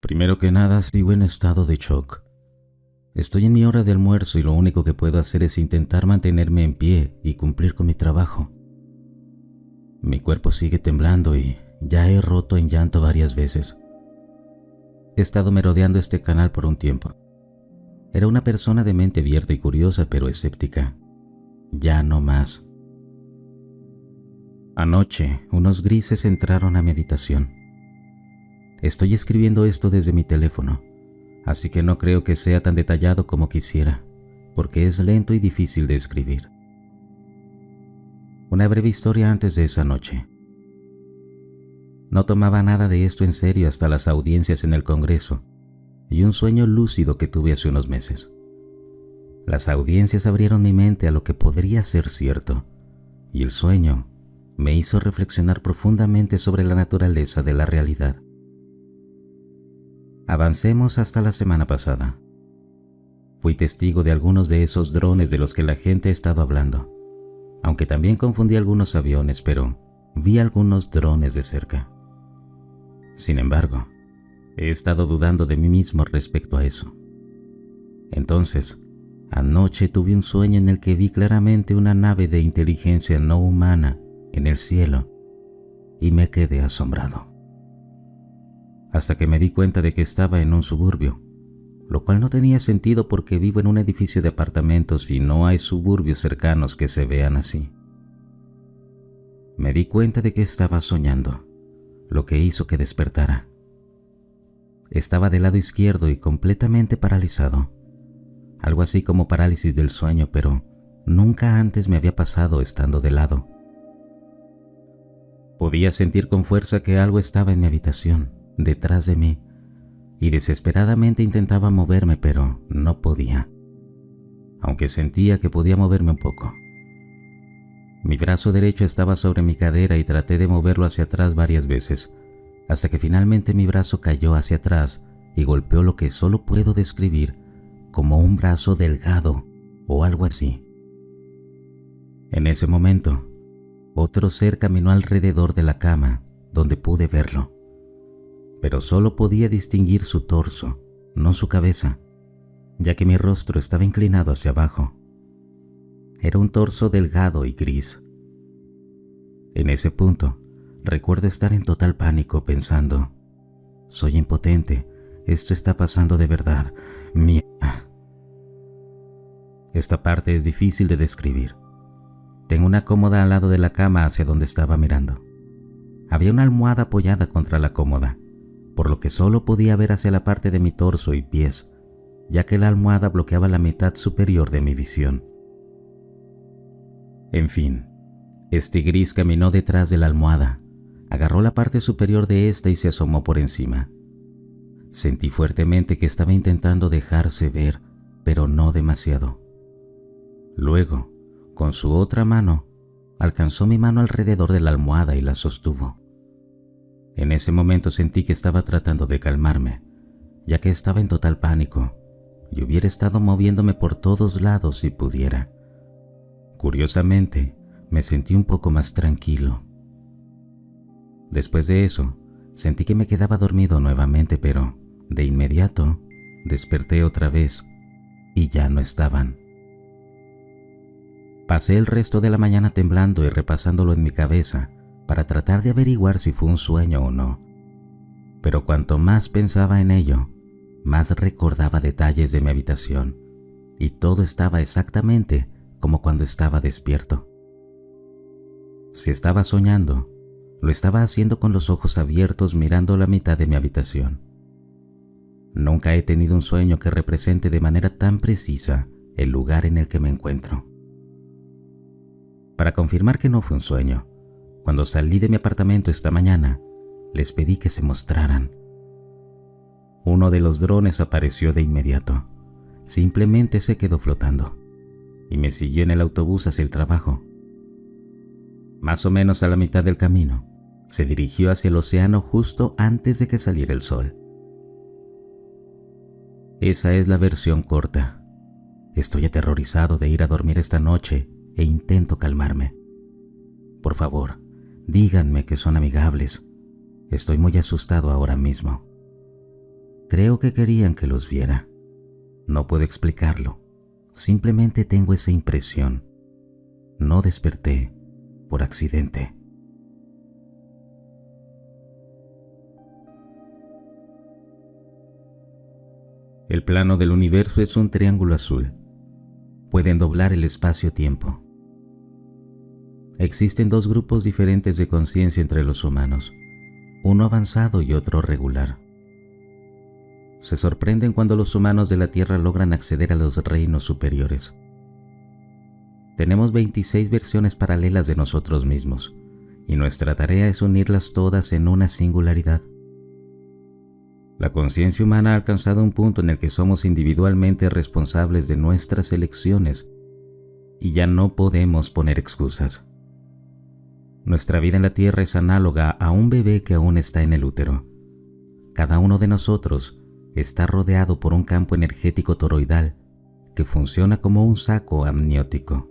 Primero que nada, sigo en estado de shock. Estoy en mi hora de almuerzo y lo único que puedo hacer es intentar mantenerme en pie y cumplir con mi trabajo. Mi cuerpo sigue temblando y ya he roto en llanto varias veces. He estado merodeando este canal por un tiempo. Era una persona de mente abierta y curiosa, pero escéptica. Ya no más. Anoche, unos grises entraron a mi habitación. Estoy escribiendo esto desde mi teléfono, así que no creo que sea tan detallado como quisiera, porque es lento y difícil de escribir. Una breve historia antes de esa noche. No tomaba nada de esto en serio hasta las audiencias en el Congreso y un sueño lúcido que tuve hace unos meses. Las audiencias abrieron mi mente a lo que podría ser cierto, y el sueño me hizo reflexionar profundamente sobre la naturaleza de la realidad. Avancemos hasta la semana pasada. Fui testigo de algunos de esos drones de los que la gente ha estado hablando, aunque también confundí algunos aviones, pero vi algunos drones de cerca. Sin embargo, he estado dudando de mí mismo respecto a eso. Entonces, anoche tuve un sueño en el que vi claramente una nave de inteligencia no humana en el cielo y me quedé asombrado. Hasta que me di cuenta de que estaba en un suburbio, lo cual no tenía sentido porque vivo en un edificio de apartamentos y no hay suburbios cercanos que se vean así. Me di cuenta de que estaba soñando, lo que hizo que despertara. Estaba del lado izquierdo y completamente paralizado, algo así como parálisis del sueño, pero nunca antes me había pasado estando de lado. Podía sentir con fuerza que algo estaba en mi habitación, detrás de mí, y desesperadamente intentaba moverme, pero no podía, aunque sentía que podía moverme un poco. Mi brazo derecho estaba sobre mi cadera y traté de moverlo hacia atrás varias veces, hasta que finalmente mi brazo cayó hacia atrás y golpeó lo que solo puedo describir como un brazo delgado o algo así. En ese momento, otro ser caminó alrededor de la cama, donde pude verlo, pero solo podía distinguir su torso, no su cabeza, ya que mi rostro estaba inclinado hacia abajo. Era un torso delgado y gris. En ese punto, recuerdo estar en total pánico pensando, soy impotente, esto está pasando de verdad, mierda. Esta parte es difícil de describir. Tengo una cómoda al lado de la cama hacia donde estaba mirando. Había una almohada apoyada contra la cómoda, por lo que solo podía ver hacia la parte de mi torso y pies, ya que la almohada bloqueaba la mitad superior de mi visión. En fin, este gris caminó detrás de la almohada, agarró la parte superior de esta y se asomó por encima. Sentí fuertemente que estaba intentando dejarse ver, pero no demasiado. Luego, con su otra mano, alcanzó mi mano alrededor de la almohada y la sostuvo. En ese momento sentí que estaba tratando de calmarme, ya que estaba en total pánico y hubiera estado moviéndome por todos lados si pudiera. Curiosamente, me sentí un poco más tranquilo. Después de eso, sentí que me quedaba dormido nuevamente, pero de inmediato desperté otra vez y ya no estaban. Pasé el resto de la mañana temblando y repasándolo en mi cabeza para tratar de averiguar si fue un sueño o no. Pero cuanto más pensaba en ello, más recordaba detalles de mi habitación, y todo estaba exactamente como cuando estaba despierto. Si estaba soñando, lo estaba haciendo con los ojos abiertos mirando la mitad de mi habitación. Nunca he tenido un sueño que represente de manera tan precisa el lugar en el que me encuentro. Para confirmar que no fue un sueño, cuando salí de mi apartamento esta mañana, les pedí que se mostraran. Uno de los drones apareció de inmediato. Simplemente se quedó flotando y me siguió en el autobús hacia el trabajo. Más o menos a la mitad del camino, se dirigió hacia el océano justo antes de que saliera el sol. Esa es la versión corta. Estoy aterrorizado de ir a dormir esta noche e intento calmarme. Por favor, díganme que son amigables. Estoy muy asustado ahora mismo. Creo que querían que los viera. No puedo explicarlo. Simplemente tengo esa impresión. No desperté por accidente. El plano del universo es un triángulo azul. Pueden doblar el espacio-tiempo. Existen dos grupos diferentes de conciencia entre los humanos, uno avanzado y otro regular. Se sorprenden cuando los humanos de la Tierra logran acceder a los reinos superiores. Tenemos 26 versiones paralelas de nosotros mismos, y nuestra tarea es unirlas todas en una singularidad. La conciencia humana ha alcanzado un punto en el que somos individualmente responsables de nuestras elecciones, y ya no podemos poner excusas. Nuestra vida en la Tierra es análoga a un bebé que aún está en el útero. Cada uno de nosotros está rodeado por un campo energético toroidal que funciona como un saco amniótico.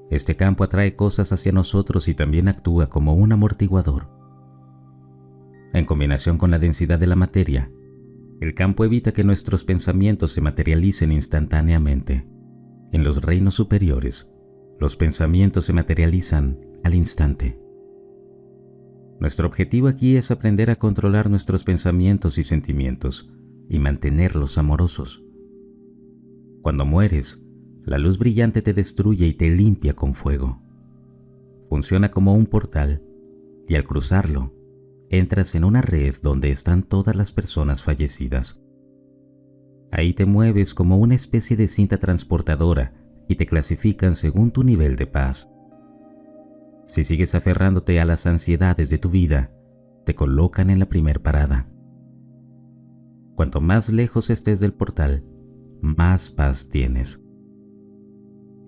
Este campo atrae cosas hacia nosotros y también actúa como un amortiguador. En combinación con la densidad de la materia, el campo evita que nuestros pensamientos se materialicen instantáneamente. En los reinos superiores, los pensamientos se materializan al instante. Nuestro objetivo aquí es aprender a controlar nuestros pensamientos y sentimientos y mantenerlos amorosos. Cuando mueres, la luz brillante te destruye y te limpia con fuego. Funciona como un portal y al cruzarlo, entras en una red donde están todas las personas fallecidas. Ahí te mueves como una especie de cinta transportadora y te clasifican según tu nivel de paz. Si sigues aferrándote a las ansiedades de tu vida, te colocan en la primer parada. Cuanto más lejos estés del portal, más paz tienes.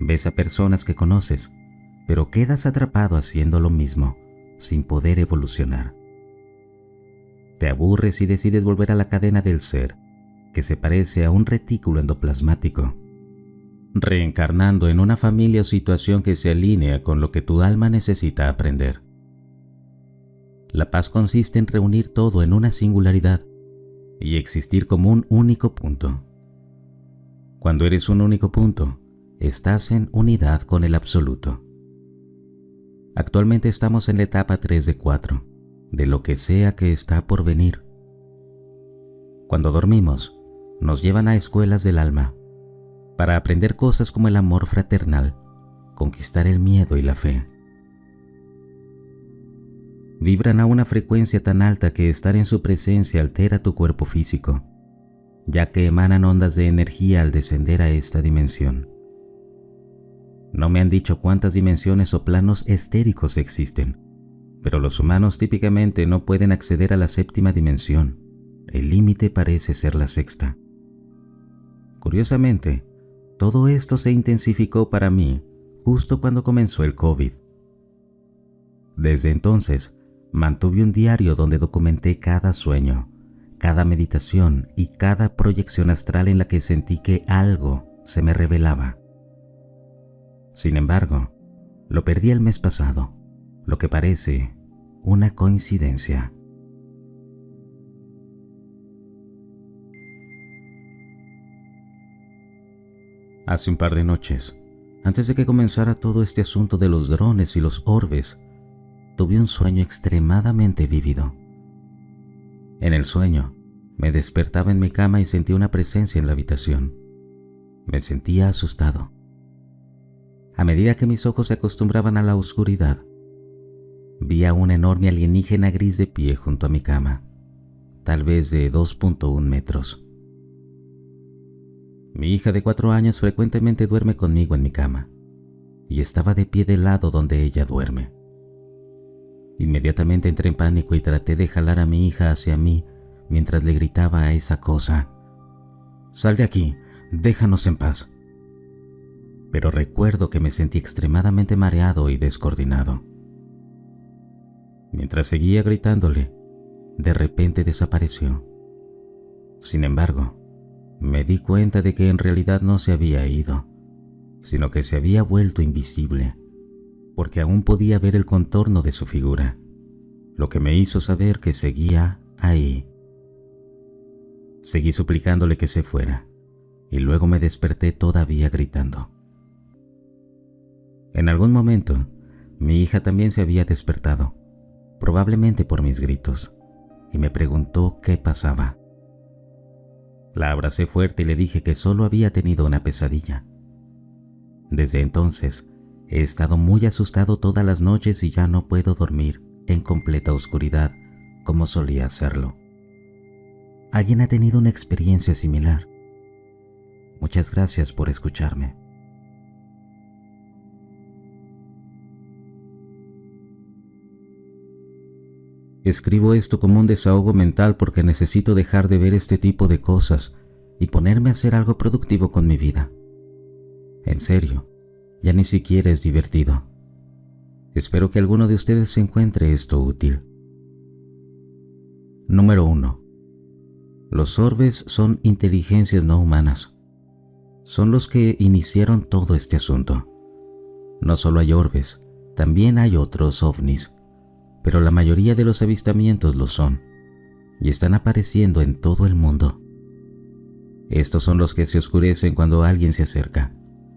Ves a personas que conoces, pero quedas atrapado haciendo lo mismo, sin poder evolucionar. Te aburres y decides volver a la cadena del ser, que se parece a un retículo endoplasmático, reencarnando en una familia o situación que se alinea con lo que tu alma necesita aprender. La paz consiste en reunir todo en una singularidad y existir como un único punto. Cuando eres un único punto, estás en unidad con el absoluto. Actualmente estamos en la etapa 3 de 4, de lo que sea que está por venir. Cuando dormimos, nos llevan a escuelas del alma, para aprender cosas como el amor fraternal, conquistar el miedo y la fe. Vibran a una frecuencia tan alta que estar en su presencia altera tu cuerpo físico, ya que emanan ondas de energía al descender a esta dimensión. No me han dicho cuántas dimensiones o planos estéricos existen, pero los humanos típicamente no pueden acceder a la séptima dimensión. El límite parece ser la sexta. Curiosamente, todo esto se intensificó para mí justo cuando comenzó el COVID. Desde entonces, mantuve un diario donde documenté cada sueño, cada meditación y cada proyección astral en la que sentí que algo se me revelaba. Sin embargo, lo perdí el mes pasado, lo que parece una coincidencia. Hace un par de noches, antes de que comenzara todo este asunto de los drones y los orbes, tuve un sueño extremadamente vívido. En el sueño, me despertaba en mi cama y sentí una presencia en la habitación. Me sentía asustado. A medida que mis ojos se acostumbraban a la oscuridad, vi a un enorme alienígena gris de pie junto a mi cama, tal vez de 2.1 metros. Mi hija de 4 años frecuentemente duerme conmigo en mi cama, y estaba de pie del lado donde ella duerme. Inmediatamente entré en pánico y traté de jalar a mi hija hacia mí mientras le gritaba a esa cosa: «Sal de aquí, déjanos en paz». Pero recuerdo que me sentí extremadamente mareado y descoordinado. Mientras seguía gritándole, de repente desapareció. Sin embargo, me di cuenta de que en realidad no se había ido, sino que se había vuelto invisible, porque aún podía ver el contorno de su figura, lo que me hizo saber que seguía ahí. Seguí suplicándole que se fuera, y luego me desperté todavía gritando. En algún momento, mi hija también se había despertado, probablemente por mis gritos, y me preguntó qué pasaba. La abracé fuerte y le dije que solo había tenido una pesadilla. Desde entonces, he estado muy asustado todas las noches y ya no puedo dormir en completa oscuridad como solía hacerlo. ¿Alguien ha tenido una experiencia similar? Muchas gracias por escucharme. Escribo esto como un desahogo mental porque necesito dejar de ver este tipo de cosas y ponerme a hacer algo productivo con mi vida. En serio, ya ni siquiera es divertido. Espero que alguno de ustedes encuentre esto útil. Número 1. Los orbes son inteligencias no humanas. Son los que iniciaron todo este asunto. No solo hay orbes, también hay otros ovnis, pero la mayoría de los avistamientos lo son, y están apareciendo en todo el mundo. Estos son los que se oscurecen cuando alguien se acerca,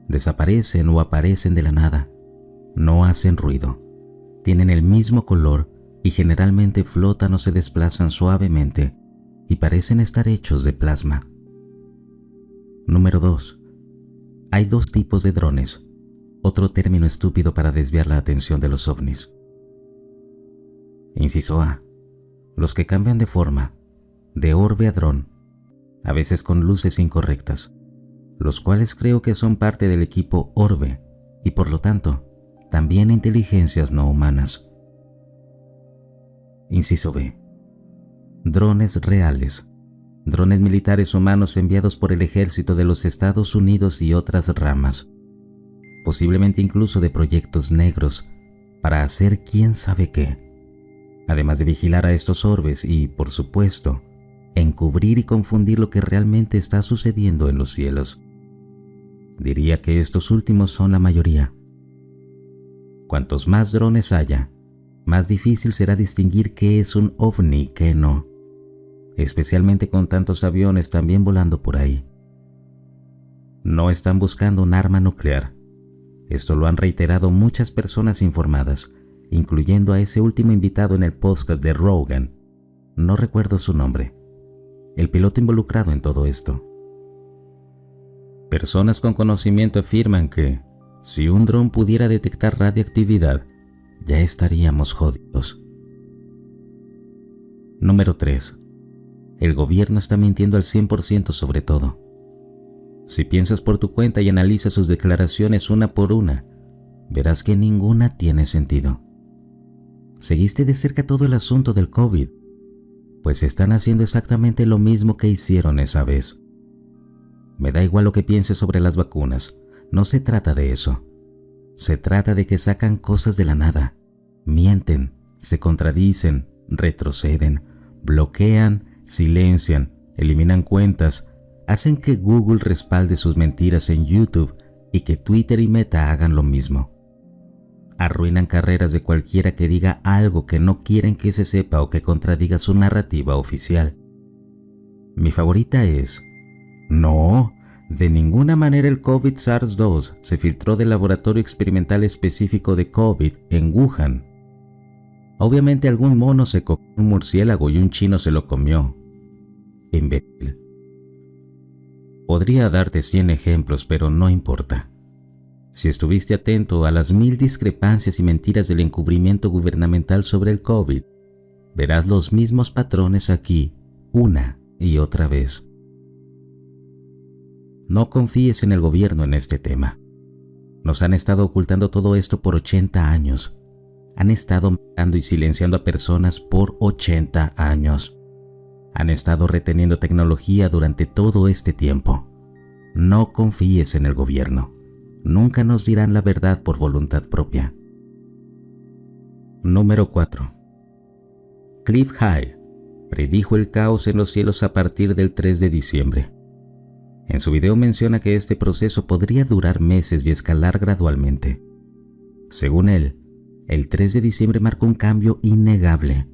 desaparecen o aparecen de la nada. No hacen ruido, tienen el mismo color y generalmente flotan o se desplazan suavemente y parecen estar hechos de plasma. Número 2. Hay dos tipos de drones, otro término estúpido para desviar la atención de los ovnis. Inciso A. Los que cambian de forma, de orbe a dron, a veces con luces incorrectas, los cuales creo que son parte del equipo orbe y por lo tanto, también inteligencias no humanas. Inciso B. Drones reales, drones militares humanos enviados por el ejército de los Estados Unidos y otras ramas, posiblemente incluso de proyectos negros, para hacer quién sabe qué. Además de vigilar a estos orbes y, por supuesto, encubrir y confundir lo que realmente está sucediendo en los cielos. Diría que estos últimos son la mayoría. Cuantos más drones haya, más difícil será distinguir qué es un ovni y qué no, especialmente con tantos aviones también volando por ahí. No están buscando un arma nuclear. Esto lo han reiterado muchas personas informadas, incluyendo a ese último invitado en el podcast de Rogan. No recuerdo su nombre. El piloto involucrado en todo esto. Personas con conocimiento afirman que, si un dron pudiera detectar radiactividad, ya estaríamos jodidos. Número 3. El gobierno está mintiendo al 100% sobre todo. Si piensas por tu cuenta y analizas sus declaraciones una por una, verás que ninguna tiene sentido. ¿Seguiste de cerca todo el asunto del COVID? Pues están haciendo exactamente lo mismo que hicieron esa vez. Me da igual lo que pienses sobre las vacunas, no se trata de eso. Se trata de que sacan cosas de la nada, mienten, se contradicen, retroceden, bloquean, silencian, eliminan cuentas, hacen que Google respalde sus mentiras en YouTube y que Twitter y Meta hagan lo mismo. Arruinan carreras de cualquiera que diga algo que no quieren que se sepa o que contradiga su narrativa oficial. Mi favorita es: no, de ninguna manera el COVID SARS-2 se filtró del laboratorio experimental específico de COVID en Wuhan. Obviamente algún mono se comió un murciélago y un chino se lo comió. Imbécil. Podría darte 100 ejemplos, pero no importa. Si estuviste atento a las 1000 discrepancias y mentiras del encubrimiento gubernamental sobre el COVID, verás los mismos patrones aquí, una y otra vez. No confíes en el gobierno en este tema. Nos han estado ocultando todo esto por 80 años. Han estado matando y silenciando a personas por 80 años. Han estado reteniendo tecnología durante todo este tiempo. No confíes en el gobierno. Nunca nos dirán la verdad por voluntad propia. Número 4. Cliff High predijo el caos en los cielos a partir del 3 de diciembre. En su video menciona que este proceso podría durar meses y escalar gradualmente. Según él, el 3 de diciembre marcó un cambio innegable,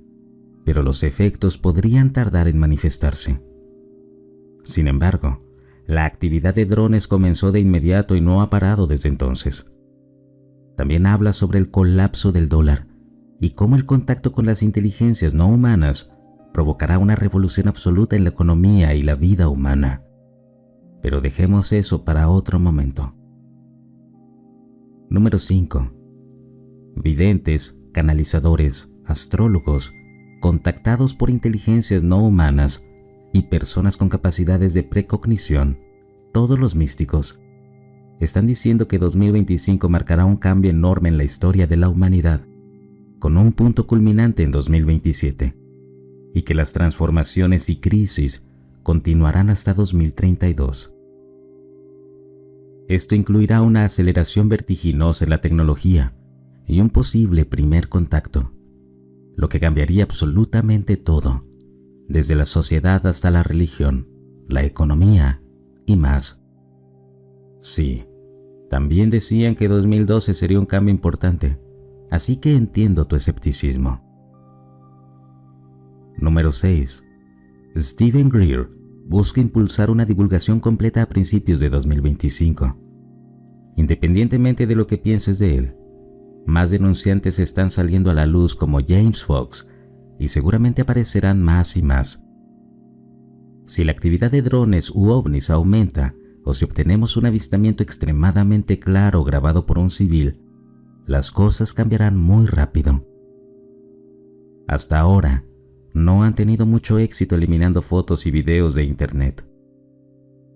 pero los efectos podrían tardar en manifestarse. Sin embargo, la actividad de drones comenzó de inmediato y no ha parado desde entonces. También habla sobre el colapso del dólar y cómo el contacto con las inteligencias no humanas provocará una revolución absoluta en la economía y la vida humana. Pero dejemos eso para otro momento. Número 5. Videntes, canalizadores, astrólogos, contactados por inteligencias no humanas y personas con capacidades de precognición, todos los místicos, están diciendo que 2025 marcará un cambio enorme en la historia de la humanidad, con un punto culminante en 2027, y que las transformaciones y crisis continuarán hasta 2032. Esto incluirá una aceleración vertiginosa en la tecnología y un posible primer contacto, lo que cambiaría absolutamente todo, desde la sociedad hasta la religión, la economía y más. Sí, también decían que 2012 sería un cambio importante, así que entiendo tu escepticismo. Número 6. Stephen Greer busca impulsar una divulgación completa a principios de 2025. Independientemente de lo que pienses de él, más denunciantes están saliendo a la luz como James Fox y seguramente aparecerán más y más. Si la actividad de drones u ovnis aumenta o si obtenemos un avistamiento extremadamente claro grabado por un civil, las cosas cambiarán muy rápido. Hasta ahora, no han tenido mucho éxito eliminando fotos y videos de Internet.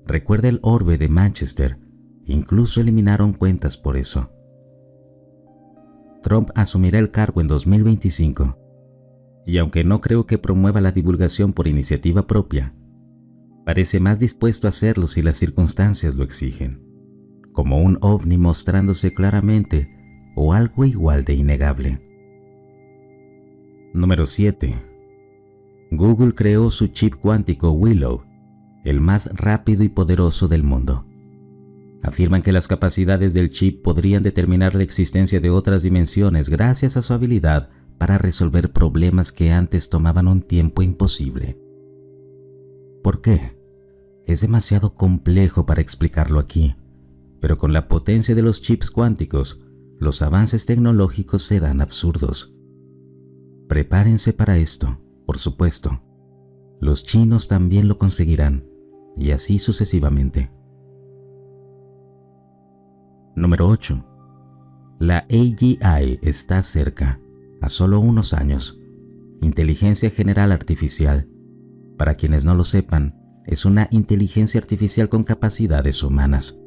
Recuerda el orbe de Manchester, incluso eliminaron cuentas por eso. Trump asumirá el cargo en 2025, y aunque no creo que promueva la divulgación por iniciativa propia, parece más dispuesto a hacerlo si las circunstancias lo exigen, como un ovni mostrándose claramente o algo igual de innegable. Número 7. Google creó su chip cuántico Willow, el más rápido y poderoso del mundo. Afirman que las capacidades del chip podrían determinar la existencia de otras dimensiones gracias a su habilidad para resolver problemas que antes tomaban un tiempo imposible. ¿Por qué? Es demasiado complejo para explicarlo aquí, pero con la potencia de los chips cuánticos, los avances tecnológicos serán absurdos. Prepárense para esto, por supuesto. Los chinos también lo conseguirán, y así sucesivamente. Número 8. La AGI está cerca, a solo unos años. Inteligencia General Artificial. Para quienes no lo sepan, es una inteligencia artificial con capacidades humanas,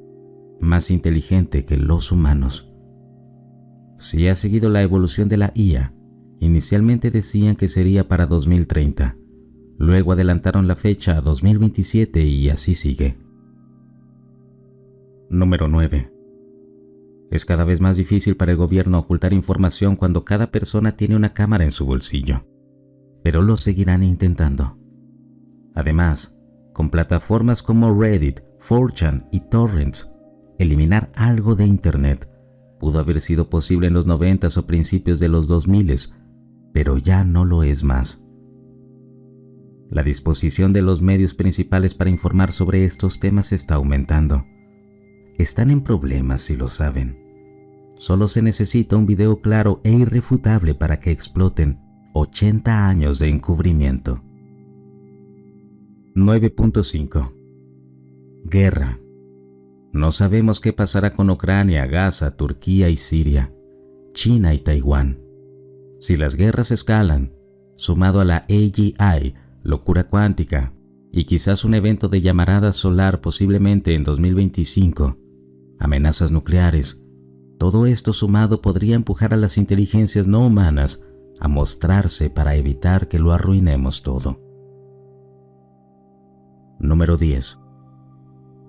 más inteligente que los humanos. Si ha seguido la evolución de la IA, inicialmente decían que sería para 2030, luego adelantaron la fecha a 2027 y así sigue. Número 9. Es cada vez más difícil para el gobierno ocultar información cuando cada persona tiene una cámara en su bolsillo, pero lo seguirán intentando. Además, con plataformas como Reddit, 4chan y Torrents, eliminar algo de Internet pudo haber sido posible en los 90s o principios de los 2000s, pero ya no lo es más. La disposición de los medios principales para informar sobre estos temas está aumentando. Están en problemas si lo saben. Solo se necesita un video claro e irrefutable para que exploten 80 años de encubrimiento. 9.5. Guerra. No sabemos qué pasará con Ucrania, Gaza, Turquía y Siria, China y Taiwán. Si las guerras escalan, sumado a la AGI, locura cuántica, y quizás un evento de llamarada solar posiblemente en 2025, amenazas nucleares, todo esto sumado podría empujar a las inteligencias no humanas a mostrarse para evitar que lo arruinemos todo. Número 10.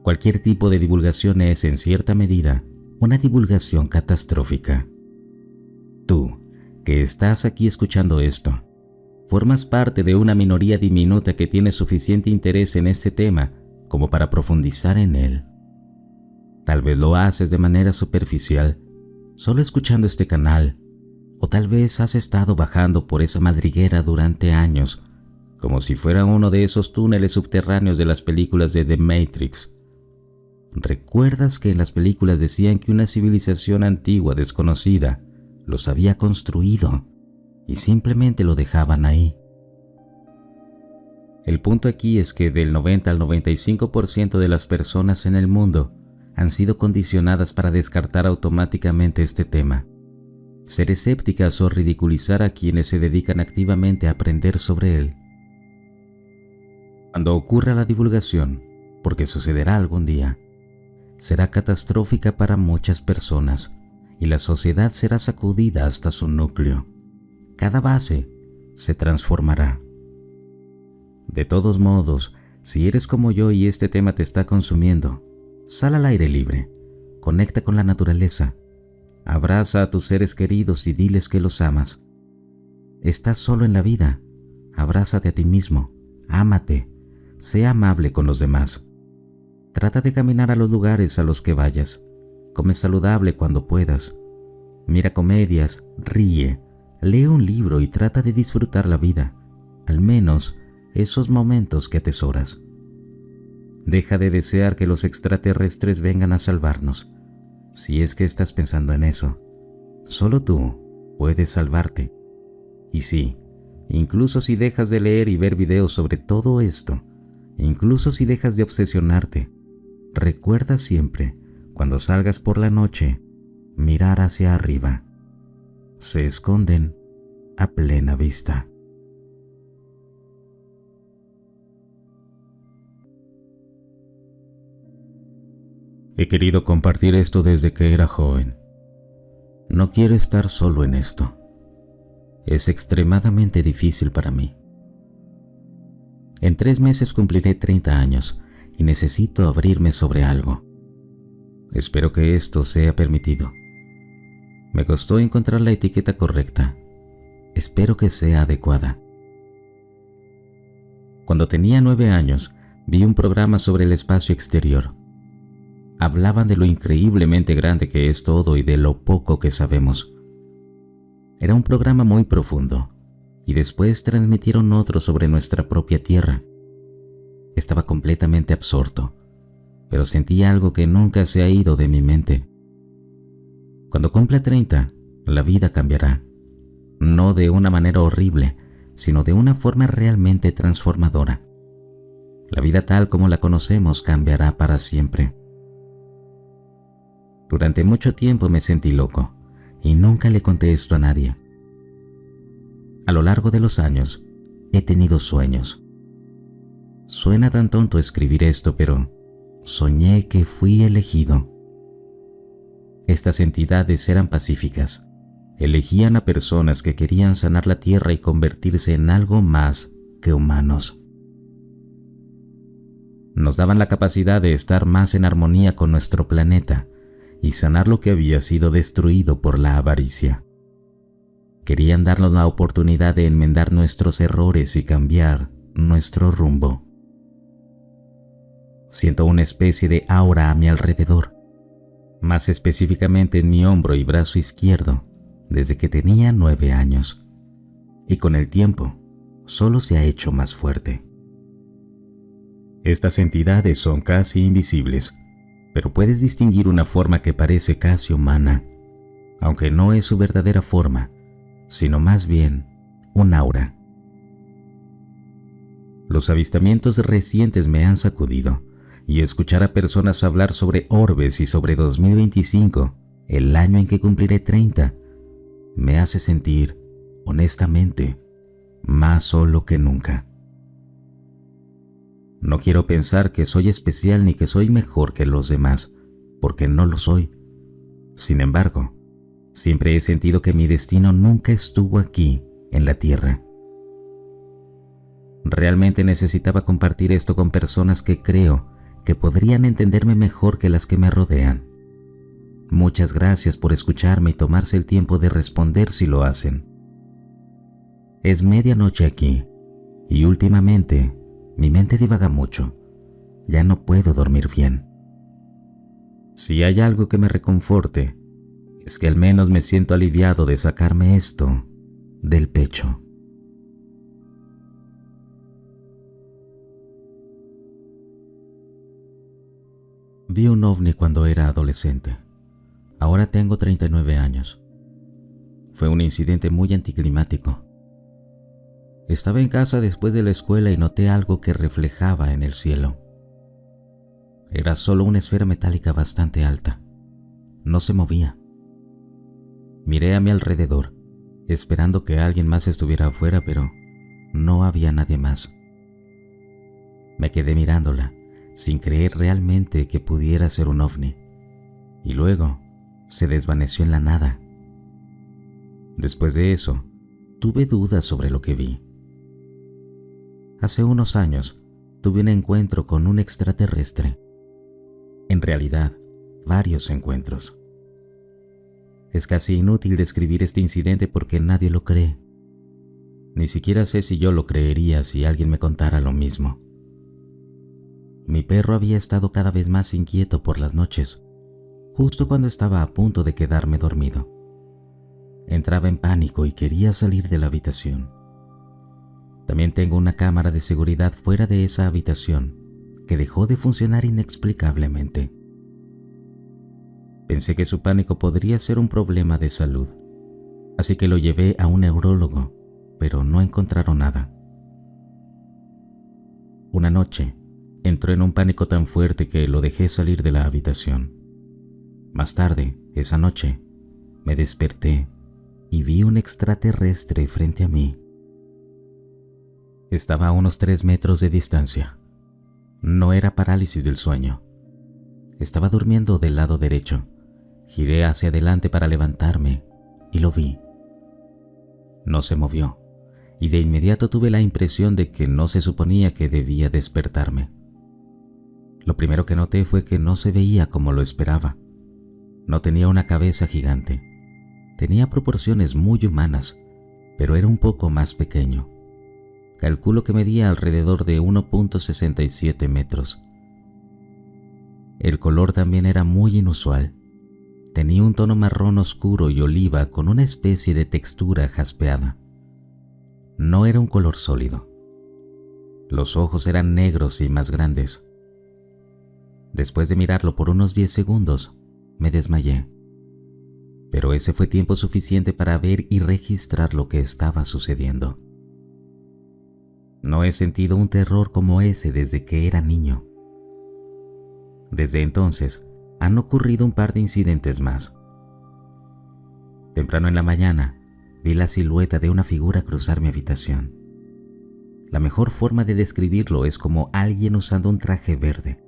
Cualquier tipo de divulgación es, en cierta medida, una divulgación catastrófica. Tú, que estás aquí escuchando esto, formas parte de una minoría diminuta que tiene suficiente interés en este tema como para profundizar en él. Tal vez lo haces de manera superficial, solo escuchando este canal, o tal vez has estado bajando por esa madriguera durante años, como si fuera uno de esos túneles subterráneos de las películas de The Matrix. ¿Recuerdas que en las películas decían que una civilización antigua desconocida los había construido y simplemente lo dejaban ahí? El punto aquí es que del 90 al 95% de las personas en el mundo han sido condicionadas para descartar automáticamente este tema, ser escépticas o ridiculizar a quienes se dedican activamente a aprender sobre él. Cuando ocurra la divulgación, porque sucederá algún día, será catastrófica para muchas personas y la sociedad será sacudida hasta su núcleo. Cada base se transformará. De todos modos, si eres como yo y este tema te está consumiendo, sal al aire libre, conecta con la naturaleza, abraza a tus seres queridos y diles que los amas. Estás solo en la vida, abrázate a ti mismo, ámate, sé amable con los demás. Trata de caminar a los lugares a los que vayas, come saludable cuando puedas, mira comedias, ríe, lee un libro y trata de disfrutar la vida, al menos esos momentos que atesoras. Deja de desear que los extraterrestres vengan a salvarnos. Si es que estás pensando en eso, solo tú puedes salvarte. Y sí, incluso si dejas de leer y ver videos sobre todo esto, incluso si dejas de obsesionarte, recuerda siempre, cuando salgas por la noche, mirar hacia arriba. Se esconden a plena vista. He querido compartir esto desde que era joven. No quiero estar solo en esto. Es extremadamente difícil para mí. En 3 meses cumpliré 30 años y necesito abrirme sobre algo. Espero que esto sea permitido. Me costó encontrar la etiqueta correcta. Espero que sea adecuada. Cuando tenía 9 años, vi un programa sobre el espacio exterior. Hablaban de lo increíblemente grande que es todo y de lo poco que sabemos. Era un programa muy profundo, y después transmitieron otro sobre nuestra propia Tierra. Estaba completamente absorto, pero sentía algo que nunca se ha ido de mi mente. Cuando cumpla 30, la vida cambiará. No de una manera horrible, sino de una forma realmente transformadora. La vida tal como la conocemos cambiará para siempre. Durante mucho tiempo me sentí loco y nunca le conté esto a nadie. A lo largo de los años, he tenido sueños. Suena tan tonto escribir esto, pero soñé que fui elegido. Estas entidades eran pacíficas. Elegían a personas que querían sanar la tierra y convertirse en algo más que humanos. Nos daban la capacidad de estar más en armonía con nuestro planeta y sanar lo que había sido destruido por la avaricia. Querían darnos la oportunidad de enmendar nuestros errores y cambiar nuestro rumbo. Siento una especie de aura a mi alrededor, más específicamente en mi hombro y brazo izquierdo, desde que tenía 9 años, y con el tiempo solo se ha hecho más fuerte. Estas entidades son casi invisibles, pero puedes distinguir una forma que parece casi humana, aunque no es su verdadera forma, sino más bien un aura. Los avistamientos recientes me han sacudido, y escuchar a personas hablar sobre orbes y sobre 2025, el año en que cumpliré 30, me hace sentir, honestamente, más solo que nunca. No quiero pensar que soy especial ni que soy mejor que los demás, porque no lo soy. Sin embargo, siempre he sentido que mi destino nunca estuvo aquí, en la Tierra. Realmente necesitaba compartir esto con personas que creo que podrían entenderme mejor que las que me rodean. Muchas gracias por escucharme y tomarse el tiempo de responder si lo hacen. Es medianoche aquí, y últimamente mi mente divaga mucho. Ya no puedo dormir bien. Si hay algo que me reconforte, es que al menos me siento aliviado de sacarme esto del pecho. Vi un ovni cuando era adolescente. Ahora tengo 39 años. Fue un incidente muy anticlimático. Estaba en casa después de la escuela y noté algo que reflejaba en el cielo. Era solo una esfera metálica bastante alta. No se movía. Miré a mi alrededor, esperando que alguien más estuviera afuera, pero no había nadie más. Me quedé mirándola, sin creer realmente que pudiera ser un ovni, y luego se desvaneció en la nada. Después de eso, tuve dudas sobre lo que vi. Hace unos años, tuve un encuentro con un extraterrestre. En realidad, varios encuentros. Es casi inútil describir este incidente porque nadie lo cree. Ni siquiera sé si yo lo creería si alguien me contara lo mismo. Mi perro había estado cada vez más inquieto por las noches, justo cuando estaba a punto de quedarme dormido. Entraba en pánico y quería salir de la habitación. También tengo una cámara de seguridad fuera de esa habitación que dejó de funcionar inexplicablemente. Pensé que su pánico podría ser un problema de salud, así que lo llevé a un neurólogo, pero no encontraron nada. Una noche, entró en un pánico tan fuerte que lo dejé salir de la habitación. Más tarde, esa noche, me desperté y vi un extraterrestre frente a mí. Estaba a unos 3 metros de distancia. No era parálisis del sueño. Estaba durmiendo del lado derecho. Giré hacia adelante para levantarme y lo vi. No se movió, y de inmediato tuve la impresión de que no se suponía que debía despertarme. Lo primero que noté fue que no se veía como lo esperaba. No tenía una cabeza gigante. Tenía proporciones muy humanas, pero era un poco más pequeño. Calculo que medía alrededor de 1.67 metros. El color también era muy inusual. Tenía un tono marrón oscuro y oliva con una especie de textura jaspeada. No era un color sólido. Los ojos eran negros y más grandes. Después de mirarlo por unos 10 segundos, me desmayé. Pero ese fue tiempo suficiente para ver y registrar lo que estaba sucediendo. No he sentido un terror como ese desde que era niño. Desde entonces, han ocurrido un par de incidentes más. Temprano en la mañana, vi la silueta de una figura cruzar mi habitación. La mejor forma de describirlo es como alguien usando un traje verde.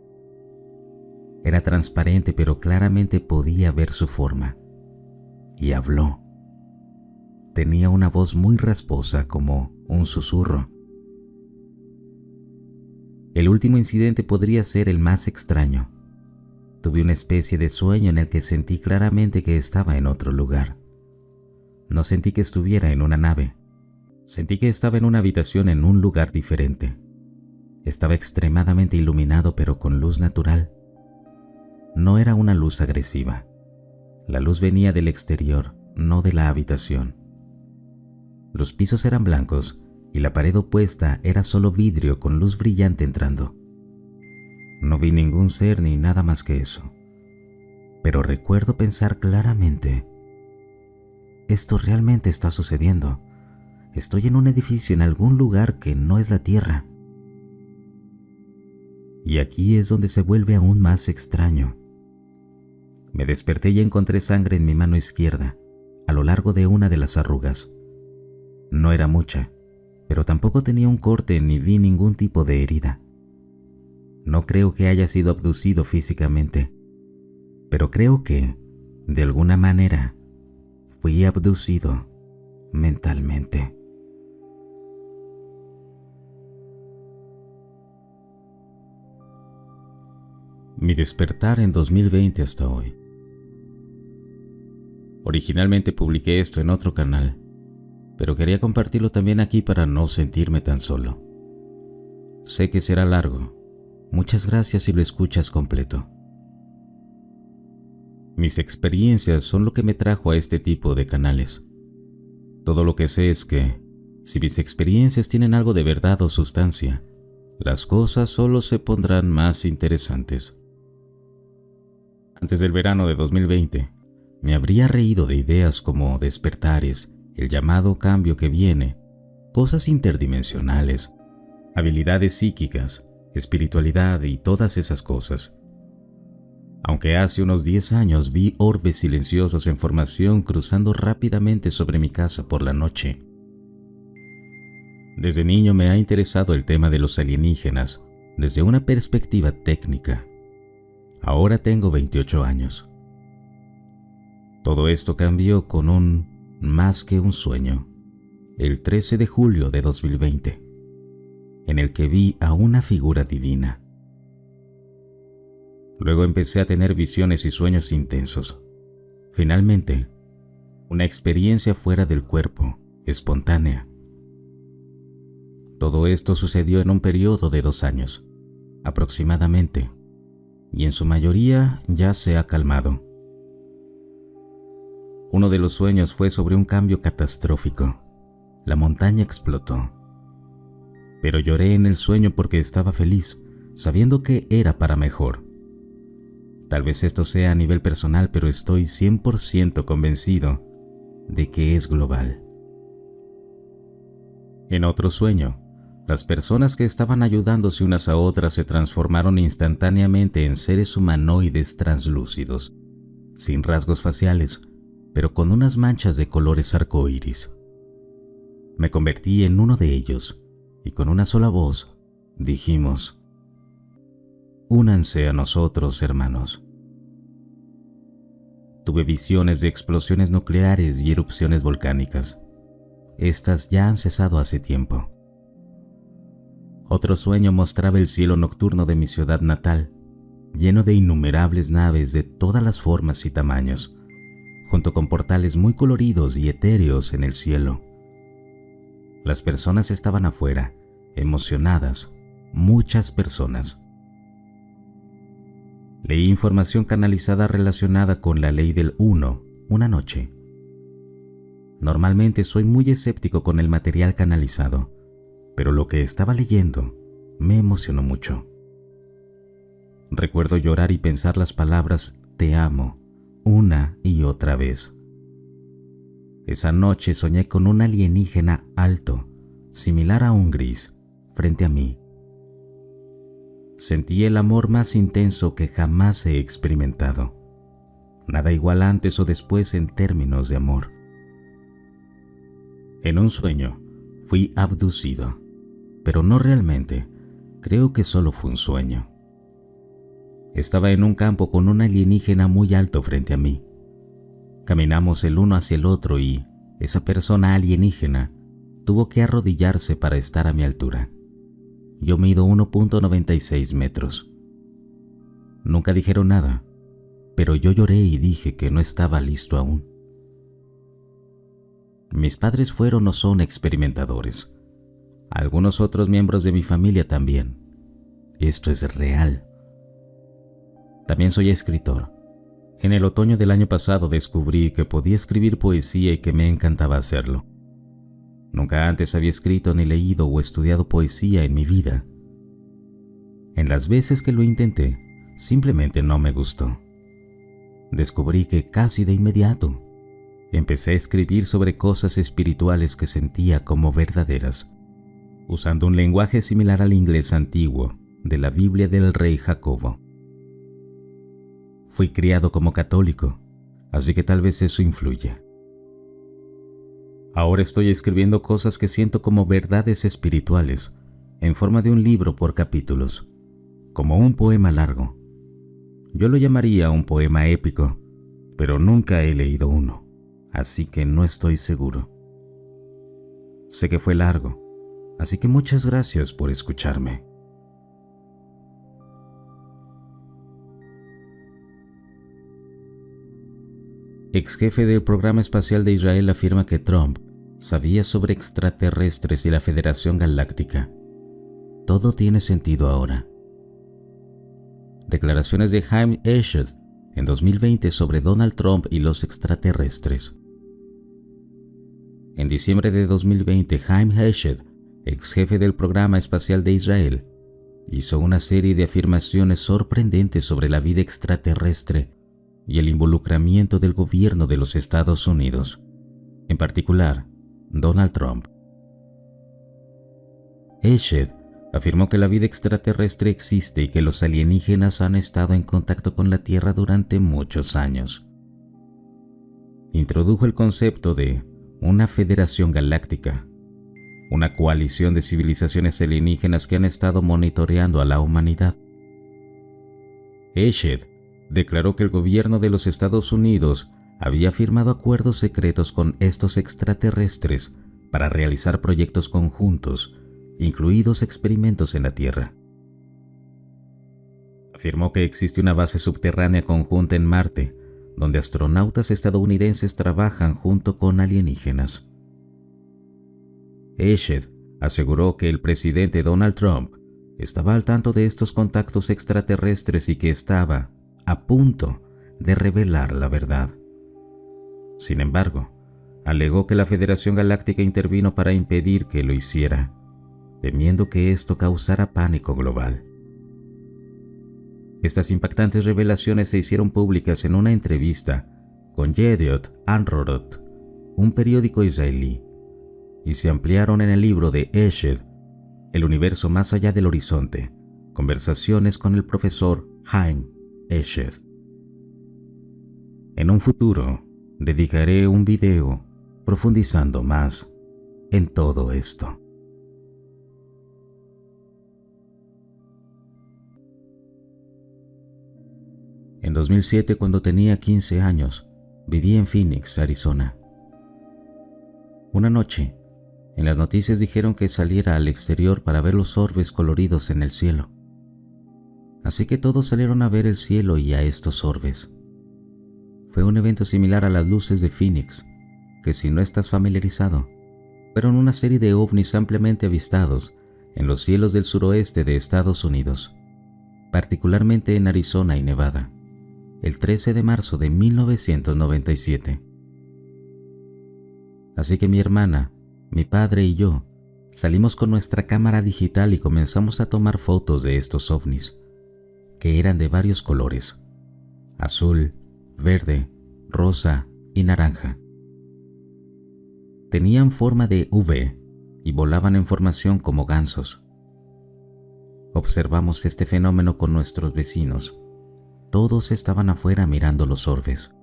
Era transparente, pero claramente podía ver su forma. Y habló. Tenía una voz muy rasposa, como un susurro. El último incidente podría ser el más extraño. Tuve una especie de sueño en el que sentí claramente que estaba en otro lugar. No sentí que estuviera en una nave. Sentí que estaba en una habitación en un lugar diferente. Estaba extremadamente iluminado, pero con luz natural. No era una luz agresiva. La luz venía del exterior, no de la habitación. Los pisos eran blancos y la pared opuesta era solo vidrio con luz brillante entrando. No vi ningún ser ni nada más que eso. Pero recuerdo pensar claramente: esto realmente está sucediendo. Estoy en un edificio en algún lugar que no es la Tierra. Y aquí es donde se vuelve aún más extraño. Me desperté y encontré sangre en mi mano izquierda, a lo largo de una de las arrugas. No era mucha, pero tampoco tenía un corte ni vi ningún tipo de herida. No creo que haya sido abducido físicamente, pero creo que, de alguna manera, fui abducido mentalmente. Mi despertar en 2020 hasta hoy. Originalmente publiqué esto en otro canal, pero quería compartirlo también aquí para no sentirme tan solo. Sé que será largo. Muchas gracias si lo escuchas completo. Mis experiencias son lo que me trajo a este tipo de canales. Todo lo que sé es que, si mis experiencias tienen algo de verdad o sustancia, las cosas solo se pondrán más interesantes. Antes del verano de 2020, me habría reído de ideas como despertares, el llamado cambio que viene, cosas interdimensionales, habilidades psíquicas, espiritualidad y todas esas cosas. Aunque hace unos 10 años vi orbes silenciosos en formación cruzando rápidamente sobre mi casa por la noche. Desde niño me ha interesado el tema de los alienígenas desde una perspectiva técnica. Ahora tengo 28 años. Todo esto cambió con más que un sueño, el 13 de julio de 2020, en el que vi a una figura divina. Luego empecé a tener visiones y sueños intensos. Finalmente, una experiencia fuera del cuerpo, espontánea. Todo esto sucedió en un periodo de 2 años, aproximadamente, y en su mayoría ya se ha calmado. Uno de los sueños fue sobre un cambio catastrófico. La montaña explotó. Pero lloré en el sueño porque estaba feliz, sabiendo que era para mejor. Tal vez esto sea a nivel personal, pero estoy 100% convencido de que es global. En otro sueño, las personas que estaban ayudándose unas a otras se transformaron instantáneamente en seres humanoides translúcidos, sin rasgos faciales, pero con unas manchas de colores arcoíris. Me convertí en uno de ellos y con una sola voz dijimos: únanse a nosotros, hermanos. Tuve visiones de explosiones nucleares y erupciones volcánicas. Estas ya han cesado hace tiempo. Otro sueño mostraba el cielo nocturno de mi ciudad natal, lleno de innumerables naves de todas las formas y tamaños, junto con portales muy coloridos y etéreos en el cielo. Las personas estaban afuera, emocionadas, muchas personas. Leí información canalizada relacionada con la ley del uno una noche. Normalmente soy muy escéptico con el material canalizado, pero lo que estaba leyendo me emocionó mucho. Recuerdo llorar y pensar las palabras "te amo" una y otra vez. Esa noche soñé con un alienígena alto, similar a un gris, frente a mí. Sentí el amor más intenso que jamás he experimentado. Nada igual antes o después en términos de amor. En un sueño, fui abducido, pero no realmente. Creo que solo fue un sueño. Estaba en un campo con un alienígena muy alto frente a mí. Caminamos el uno hacia el otro y esa persona alienígena tuvo que arrodillarse para estar a mi altura. Yo mido 1.96 metros. Nunca dijeron nada, pero yo lloré y dije que no estaba listo aún. Mis padres fueron o son experimentadores. Algunos otros miembros de mi familia también. Esto es real. También soy escritor. En el otoño del año pasado descubrí que podía escribir poesía y que me encantaba hacerlo. Nunca antes había escrito ni leído o estudiado poesía en mi vida. En las veces que lo intenté, simplemente no me gustó. Descubrí que casi de inmediato empecé a escribir sobre cosas espirituales que sentía como verdaderas, usando un lenguaje similar al inglés antiguo de la Biblia del rey Jacobo. Fui criado como católico, así que tal vez eso influye. Ahora estoy escribiendo cosas que siento como verdades espirituales, en forma de un libro por capítulos, como un poema largo. Yo lo llamaría un poema épico, pero nunca he leído uno, así que no estoy seguro. Sé que fue largo, así que muchas gracias por escucharme. Ex jefe del programa espacial de Israel afirma que Trump sabía sobre extraterrestres y la Federación Galáctica. Todo tiene sentido ahora. Declaraciones de Haim Eshed en 2020 sobre Donald Trump y los extraterrestres. En diciembre de 2020, Haim Eshed, ex jefe del programa espacial de Israel, hizo una serie de afirmaciones sorprendentes sobre la vida extraterrestre y el involucramiento del gobierno de los Estados Unidos, en particular Donald Trump. Eshed afirmó que la vida extraterrestre existe y que los alienígenas han estado en contacto con la Tierra durante muchos años. Introdujo el concepto de una federación galáctica, una coalición de civilizaciones alienígenas que han estado monitoreando a la humanidad. Eshed declaró que el gobierno de los Estados Unidos había firmado acuerdos secretos con estos extraterrestres para realizar proyectos conjuntos, incluidos experimentos en la Tierra. Afirmó que existe una base subterránea conjunta en Marte, donde astronautas estadounidenses trabajan junto con alienígenas. Eshed aseguró que el presidente Donald Trump estaba al tanto de estos contactos extraterrestres y que estaba a punto de revelar la verdad. Sin embargo, alegó que la Federación Galáctica intervino para impedir que lo hiciera, temiendo que esto causara pánico global. Estas impactantes revelaciones se hicieron públicas en una entrevista con Yediot Ahronoth, un periódico israelí, y se ampliaron en el libro de Eshed, El universo más allá del horizonte, conversaciones con el profesor Haim Eshed. En un futuro, dedicaré un video profundizando más en todo esto. En 2007, cuando tenía 15 años, viví en Phoenix, Arizona. Una noche, en las noticias dijeron que saliera al exterior para ver los orbes coloridos en el cielo. Así que todos salieron a ver el cielo y a estos orbes. Fue un evento similar a las luces de Phoenix, que si no estás familiarizado, fueron una serie de ovnis ampliamente avistados en los cielos del suroeste de Estados Unidos, particularmente en Arizona y Nevada, el 13 de marzo de 1997. Así que mi hermana, mi padre y yo salimos con nuestra cámara digital y comenzamos a tomar fotos de estos ovnis, que eran de varios colores: azul, verde, rosa y naranja. Tenían forma de V y volaban en formación como gansos. Observamos este fenómeno con nuestros vecinos. Todos estaban afuera mirando los orbes.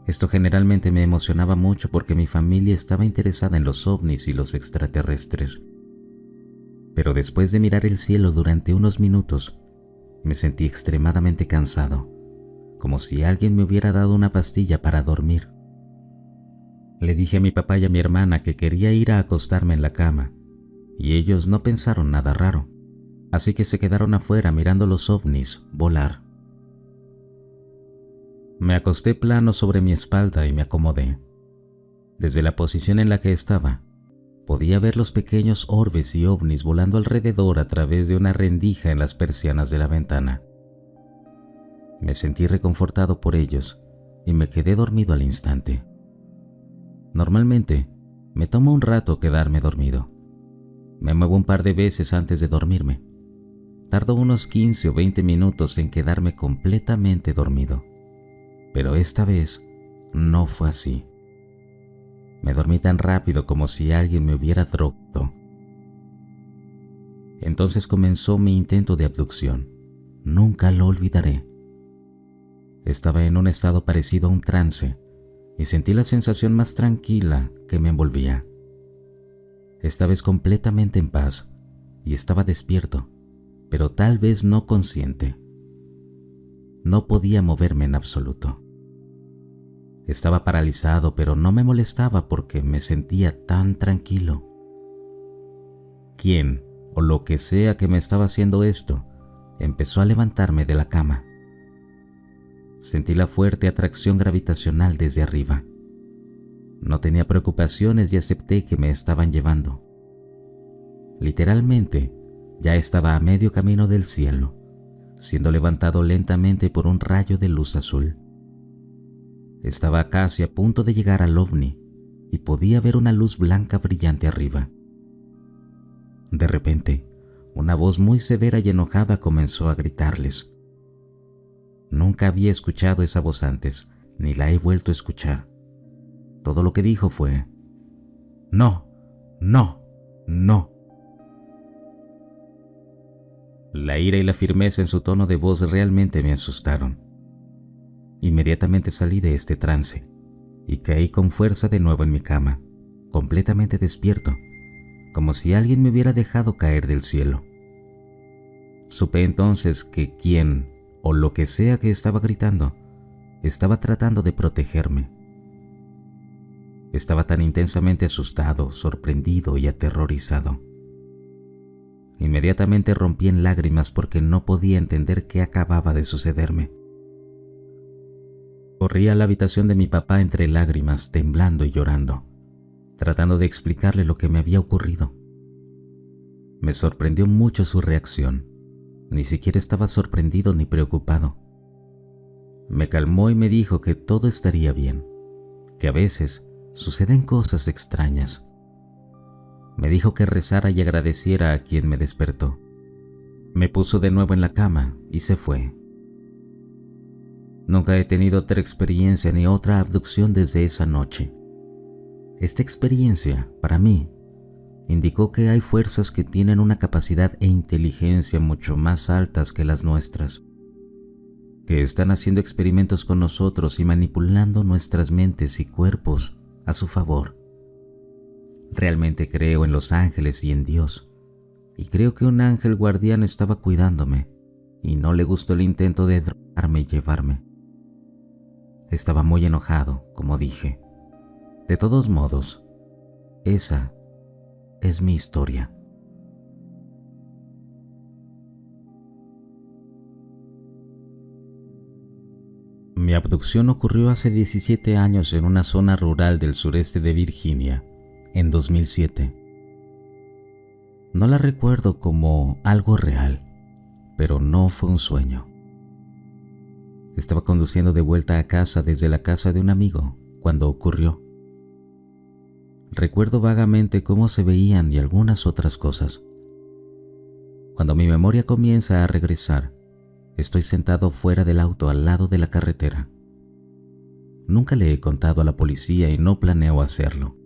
Esto generalmente me emocionaba mucho porque mi familia estaba interesada en los ovnis y los extraterrestres. Pero después de mirar el cielo durante unos minutos, me sentí extremadamente cansado, como si alguien me hubiera dado una pastilla para dormir. Le dije a mi papá y a mi hermana que quería ir a acostarme en la cama, y ellos no pensaron nada raro, así que se quedaron afuera mirando los ovnis volar. Me acosté plano sobre mi espalda y me acomodé. Desde la posición en la que estaba, podía ver los pequeños orbes y ovnis volando alrededor a través de una rendija en las persianas de la ventana. Me sentí reconfortado por ellos y me quedé dormido al instante. Normalmente, me toma un rato quedarme dormido. Me muevo un par de veces antes de dormirme. Tardo unos 15 o 20 minutos en quedarme completamente dormido. Pero esta vez no fue así. Me dormí tan rápido como si alguien me hubiera drogado. Entonces comenzó mi intento de abducción. Nunca lo olvidaré. Estaba en un estado parecido a un trance y sentí la sensación más tranquila que me envolvía. Esta vez completamente en paz y estaba despierto, pero tal vez no consciente. No podía moverme en absoluto. Estaba paralizado, pero no me molestaba porque me sentía tan tranquilo. ¿Quién o lo que sea que me estaba haciendo esto empezó a levantarme de la cama? Sentí la fuerte atracción gravitacional desde arriba. No tenía preocupaciones y acepté que me estaban llevando. Literalmente, ya estaba a medio camino del cielo, siendo levantado lentamente por un rayo de luz azul. Estaba casi a punto de llegar al ovni y podía ver una luz blanca brillante arriba. De repente, una voz muy severa y enojada comenzó a gritarles: Nunca había escuchado esa voz antes, ni la he vuelto a escuchar. Todo lo que dijo fue: no, no, no. La ira y la firmeza en su tono de voz realmente me asustaron. Inmediatamente salí de este trance y caí con fuerza de nuevo en mi cama, completamente despierto, como si alguien me hubiera dejado caer del cielo. Supe entonces que quien, o lo que sea que estaba gritando, estaba tratando de protegerme. Estaba tan intensamente asustado, sorprendido y aterrorizado. Inmediatamente rompí en lágrimas porque no podía entender qué acababa de sucederme. Corrí a la habitación de mi papá entre lágrimas, temblando y llorando, tratando de explicarle lo que me había ocurrido. Me sorprendió mucho su reacción. Ni siquiera estaba sorprendido ni preocupado. Me calmó y me dijo que todo estaría bien, que a veces suceden cosas extrañas. Me dijo que rezara y agradeciera a quien me despertó. Me puso de nuevo en la cama y se fue. Nunca he tenido otra experiencia ni otra abducción desde esa noche. Esta experiencia, para mí, indicó que hay fuerzas que tienen una capacidad e inteligencia mucho más altas que las nuestras, que están haciendo experimentos con nosotros y manipulando nuestras mentes y cuerpos a su favor. Realmente creo en los ángeles y en Dios, y creo que un ángel guardián estaba cuidándome y no le gustó el intento de drogarme y llevarme. Estaba muy enojado, como dije. De todos modos, esa es mi historia. Mi abducción ocurrió hace 17 años en una zona rural del sureste de Virginia, en 2007. No la recuerdo como algo real, pero no fue un sueño. Estaba conduciendo de vuelta a casa desde la casa de un amigo cuando ocurrió. Recuerdo vagamente cómo se veían y algunas otras cosas. Cuando mi memoria comienza a regresar, estoy sentado fuera del auto al lado de la carretera. Nunca le he contado a la policía y no planeo hacerlo.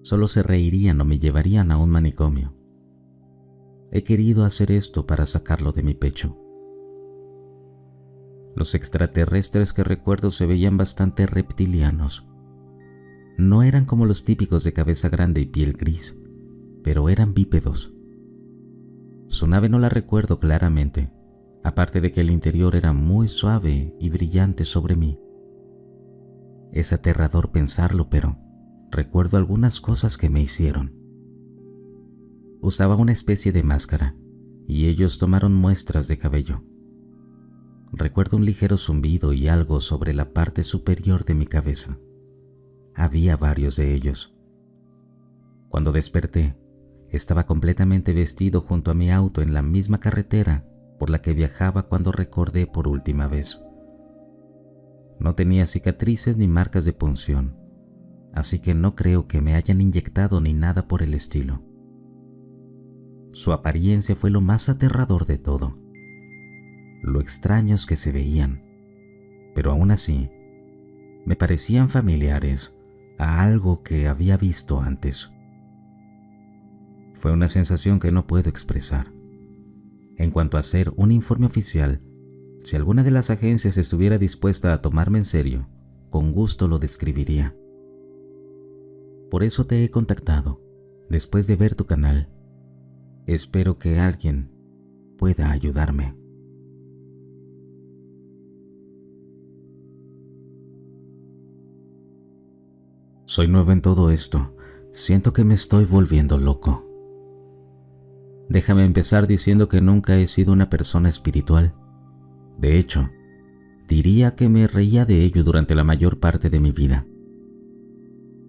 Solo se reirían o me llevarían a un manicomio. He querido hacer esto para sacarlo de mi pecho. Los extraterrestres que recuerdo se veían bastante reptilianos. No eran como los típicos de cabeza grande y piel gris, pero eran bípedos. Su nave no la recuerdo claramente, aparte de que el interior era muy suave y brillante sobre mí. Es aterrador pensarlo, pero recuerdo algunas cosas que me hicieron. Usaba una especie de máscara, y ellos tomaron muestras de cabello. Recuerdo un ligero zumbido y algo sobre la parte superior de mi cabeza. Había varios de ellos. Cuando desperté, estaba completamente vestido junto a mi auto en la misma carretera por la que viajaba cuando recordé por última vez. No tenía cicatrices ni marcas de punción, así que no creo que me hayan inyectado ni nada por el estilo. Su apariencia fue lo más aterrador de todo. Lo extraños que se veían, pero aún así, me parecían familiares a algo que había visto antes. Fue una sensación que no puedo expresar. En cuanto a hacer un informe oficial, si alguna de las agencias estuviera dispuesta a tomarme en serio, con gusto lo describiría. Por eso te he contactado, después de ver tu canal. Espero que alguien pueda ayudarme. Soy nuevo en todo esto. Siento que me estoy volviendo loco. Déjame empezar diciendo que nunca he sido una persona espiritual. De hecho, diría que me reía de ello durante la mayor parte de mi vida.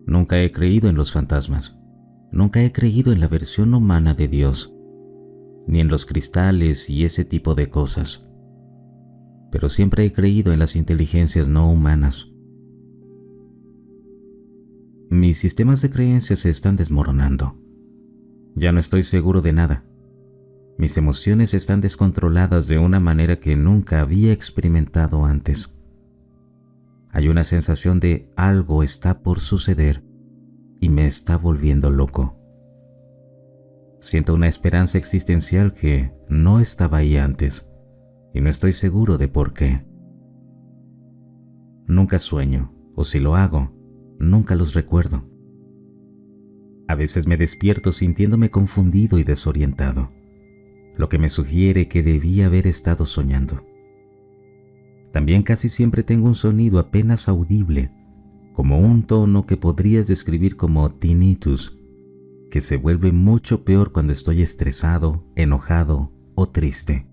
Nunca he creído en los fantasmas. Nunca he creído en la versión humana de Dios, ni en los cristales y ese tipo de cosas. Pero siempre he creído en las inteligencias no humanas. Mis sistemas de creencias se están desmoronando. Ya no estoy seguro de nada. Mis emociones están descontroladas de una manera que nunca había experimentado antes. Hay una sensación de algo está por suceder y me está volviendo loco. Siento una esperanza existencial que no estaba ahí antes y no estoy seguro de por qué. Nunca sueño, o si lo hago, nunca los recuerdo. A veces me despierto sintiéndome confundido y desorientado, lo que me sugiere que debí haber estado soñando. También casi siempre tengo un sonido apenas audible, como un tono que podrías describir como tinnitus, que se vuelve mucho peor cuando estoy estresado, enojado o triste.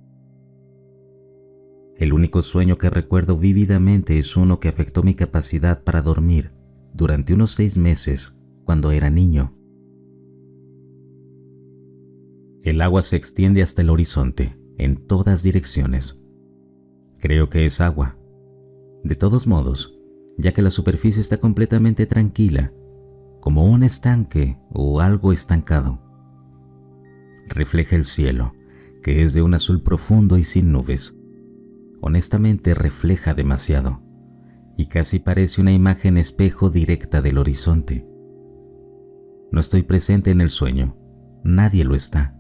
El único sueño que recuerdo vívidamente es uno que afectó mi capacidad para dormir durante unos 6 meses cuando era niño. El agua se extiende hasta el horizonte, en todas direcciones. Creo que es agua. De todos modos, ya que la superficie está completamente tranquila, como un estanque o algo estancado. Refleja el cielo, que es de un azul profundo y sin nubes. Honestamente refleja demasiado, y casi parece una imagen espejo directa del horizonte. No estoy presente en el sueño, nadie lo está.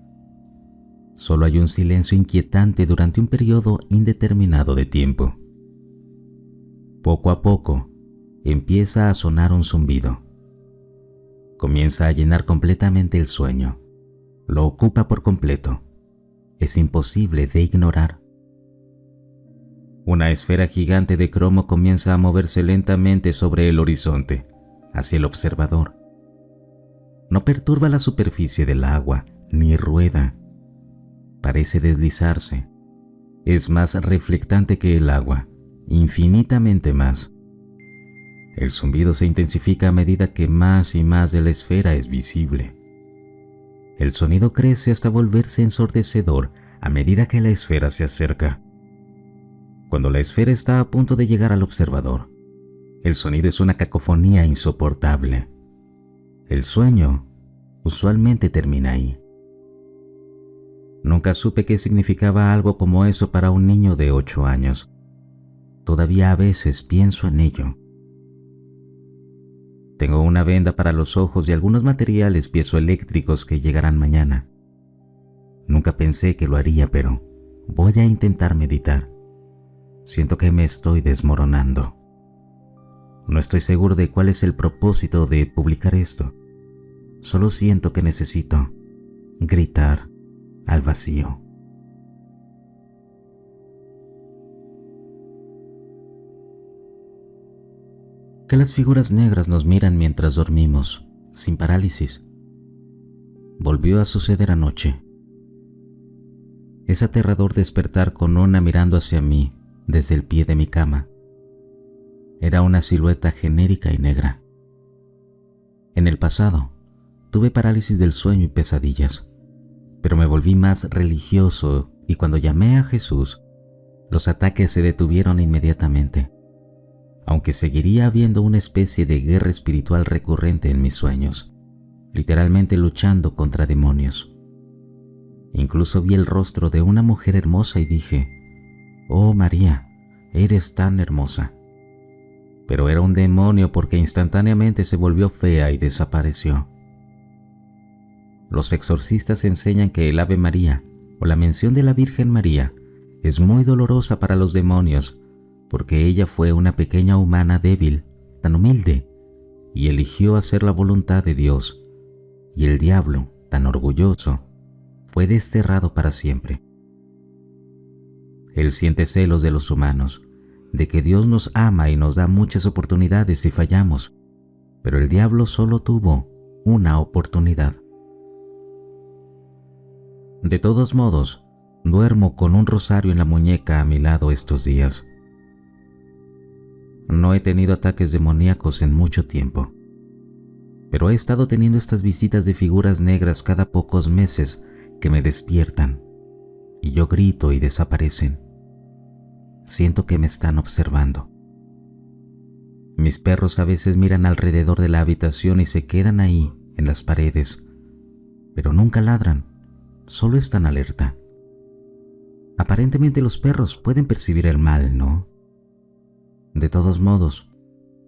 Solo hay un silencio inquietante durante un periodo indeterminado de tiempo. Poco a poco, empieza a sonar un zumbido. Comienza a llenar completamente el sueño. Lo ocupa por completo. Es imposible de ignorar. Una esfera gigante de cromo comienza a moverse lentamente sobre el horizonte, hacia el observador. No perturba la superficie del agua, ni rueda. Parece deslizarse. Es más reflectante que el agua, infinitamente más. El zumbido se intensifica a medida que más y más de la esfera es visible. El sonido crece hasta volverse ensordecedor a medida que la esfera se acerca. Cuando la esfera está a punto de llegar al observador, el sonido es una cacofonía insoportable. El sueño usualmente termina ahí. Nunca supe qué significaba algo como eso para un niño de 8 años. Todavía a veces pienso en ello. Tengo una venda para los ojos y algunos materiales piezoeléctricos que llegarán mañana. Nunca pensé que lo haría, pero voy a intentar meditar. Siento que me estoy desmoronando. No estoy seguro de cuál es el propósito de publicar esto. Solo siento que necesito gritar al vacío. Que las figuras negras nos miran mientras dormimos, sin parálisis. Volvió a suceder anoche. Es aterrador despertar con una mirando hacia mí desde el pie de mi cama. Era una silueta genérica y negra. En el pasado, tuve parálisis del sueño y pesadillas, pero me volví más religioso y cuando llamé a Jesús, los ataques se detuvieron inmediatamente, aunque seguiría habiendo una especie de guerra espiritual recurrente en mis sueños, literalmente luchando contra demonios. Incluso vi el rostro de una mujer hermosa y dije, «Oh María, eres tan hermosa». Pero era un demonio porque instantáneamente se volvió fea y desapareció. Los exorcistas enseñan que el Ave María o la mención de la Virgen María es muy dolorosa para los demonios porque ella fue una pequeña humana débil, tan humilde, y eligió hacer la voluntad de Dios, y el diablo, tan orgulloso, fue desterrado para siempre. Él siente celos de los humanos, de que Dios nos ama y nos da muchas oportunidades si fallamos, pero el diablo solo tuvo una oportunidad. De todos modos, duermo con un rosario en la muñeca a mi lado estos días. No he tenido ataques demoníacos en mucho tiempo, pero he estado teniendo estas visitas de figuras negras cada pocos meses que me despiertan, y yo grito y desaparecen. Siento que me están observando. Mis perros a veces miran alrededor de la habitación y se quedan ahí, en las paredes, pero nunca ladran, solo están alerta. Aparentemente los perros pueden percibir el mal, ¿no? De todos modos,